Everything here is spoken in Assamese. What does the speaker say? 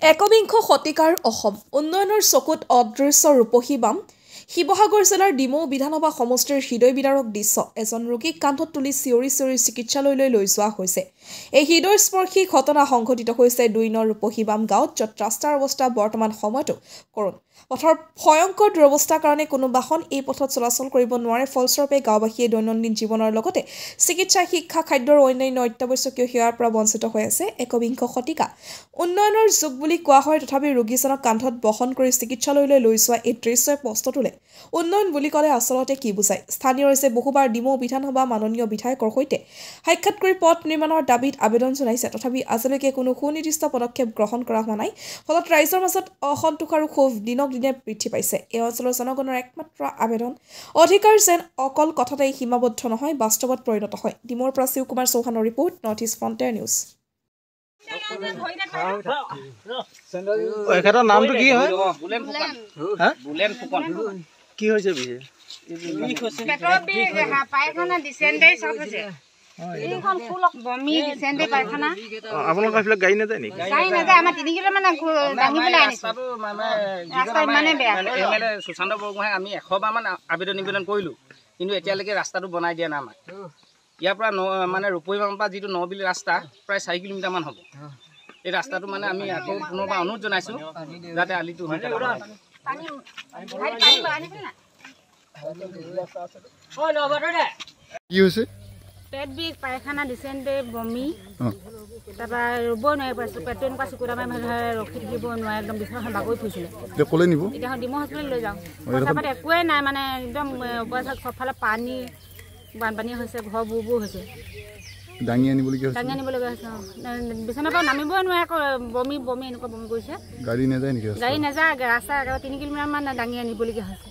একবিংশ শতিকাৰ অসম উন্নয়নৰ চকুত অদৃশ্য ৰূপহী বাম শিৱসাগৰ জিলাৰ ডিমৌ বিধানসভা সমষ্টিৰ হৃদয় বিদাৰক দৃশ্য এজন ৰোগীক কান্ধত তুলি চিঞৰি চিঞৰি চিকিৎসালয়লৈ লৈ যোৱা হৈছে। এই হৃদয়স্পৰ্শী ঘটনা সংঘটিত হৈছে ২ নং ৰূপহী বাম গাঁৱত, য'ত ৰাস্তাৰ অৱস্থা বৰ্তমান সময়তো কৰোণ। পথৰ ভয়ংকৰ দুৰৱস্থাৰ কাৰণে কোনো বাহন এই পথত চলাচল কৰিব নোৱাৰে। ফলস্বৰূপে গাঁওবাসীয়ে দৈনন্দিন জীৱনৰ লগতে চিকিৎসা, শিক্ষা, খাদ্যৰ অন্যান্য অত্যাৱশ্যকীয় সেৱাৰ পৰা বঞ্চিত হৈ আছে। একবিংশ শতিকা উন্নয়নৰ যুগ বুলি কোৱা হয়, তথাপি ৰোগীজনক কান্ধত বহন কৰি চিকিৎসালয়লৈ লৈ যোৱা এই দৃশ্যই প্ৰশ্ন তোলে, উন্নয়ন বুলি ক'লে আচলতে কি বুজায়? স্থানীয় ৰাইজে বহুবাৰ ডিমৌ বিধানসভা মাননীয় বিধায়কৰ সৈতে সাক্ষাৎ কৰি পথ নিৰ্মাণৰ দাবীত আবেদন জনাইছে, তথাপি আজিলৈকে কোনো সুনিৰ্দিষ্ট পদক্ষেপ গ্ৰহণ কৰা হোৱা নাই। ফলত ৰাইজৰ মাজত অসন্তোষ আৰু ক্ষোভ দিনক দিনে বৃদ্ধি পাইছে। এই অঞ্চলৰ জনগণৰ একমাত্ৰ আবেদন, অধিকাৰ যেন অকল কথাতেই সীমাবদ্ধ নহয়, বাস্তৱত পৰিণত হয়। ডিমৌৰ পৰা শিৱ কুমাৰ চৌহানৰ report, North East Frontier News. এখেতৰ নামটো কি হয়? বুলেন ফুকন। কি হৈছে বিহে? পেটৰ বিষ, পায়খানা, ডিসেন্টাৰি সব হৈছে। এইখন ফুল বমি, ডিসেন্টাৰি, পায়খানা। আপোনালোকৰ এইফালে গাড়ী নাযায় নেকি? গাড়ী নাযায়, আমাৰ 3 কিলো মানে দাঙিবলৈ আনিছো। ৰাস্তা ইমানে বেয়া। এমএলএ সুশান্ত বৰগোহাঁই আমি 100 বাৰ মান আবেদন নিবেদন কৰিলোঁ, কিন্তু এতিয়ালৈকে ৰাস্তাটো বনাই দিয়া নাই আমাক। ইয়াৰ পৰা মানে ৰূপহী বামৰ পৰা যিটো নবিল ৰাস্তা প্ৰায় 4 কিলোমিটাৰমান হ'ব। এই ৰাস্তাটো মানে আমি আকৌ পুনৰবাৰ অনুৰোধ জনাইছোঁ যাতে আলিটো হৈ থাকে। কি হৈছে? পেট বিষ, পায়খানা, ডিসেন্টাৰি, বমি। তাৰপৰা ৰ'ব নোৱাৰি পাইছোঁ, পেটটো এনেকুৱা চকুত আমাৰ ৰখি থাকিব নোৱাৰে, একদম বিছনাখন বাগৰি ফুৰিছিলে। এতিয়া ক'লে নিব? এতিয়া ডিমৌ হস্পিটেল লৈ যাওঁ। পইচা পাতি একোৱেই নাই, মানে একদম চবফালে পানী, বানপানী হৈছে, ঘৰ বুৰ হৈছে। দাঙি আনিবলগীয়া হৈছে। দাঙি আনিবলগীয়া হৈছে। বিছনাৰ পৰা নামিবই নোৱাৰে, আকৌ বমি এনেকুৱা বমি কৰিছে। গাড়ী নাযায় নেকি? গাড়ী নাযায়, ৰাস্তা 3 কিলোমিটাৰমান দাঙি আনিবলগীয়া হৈছে।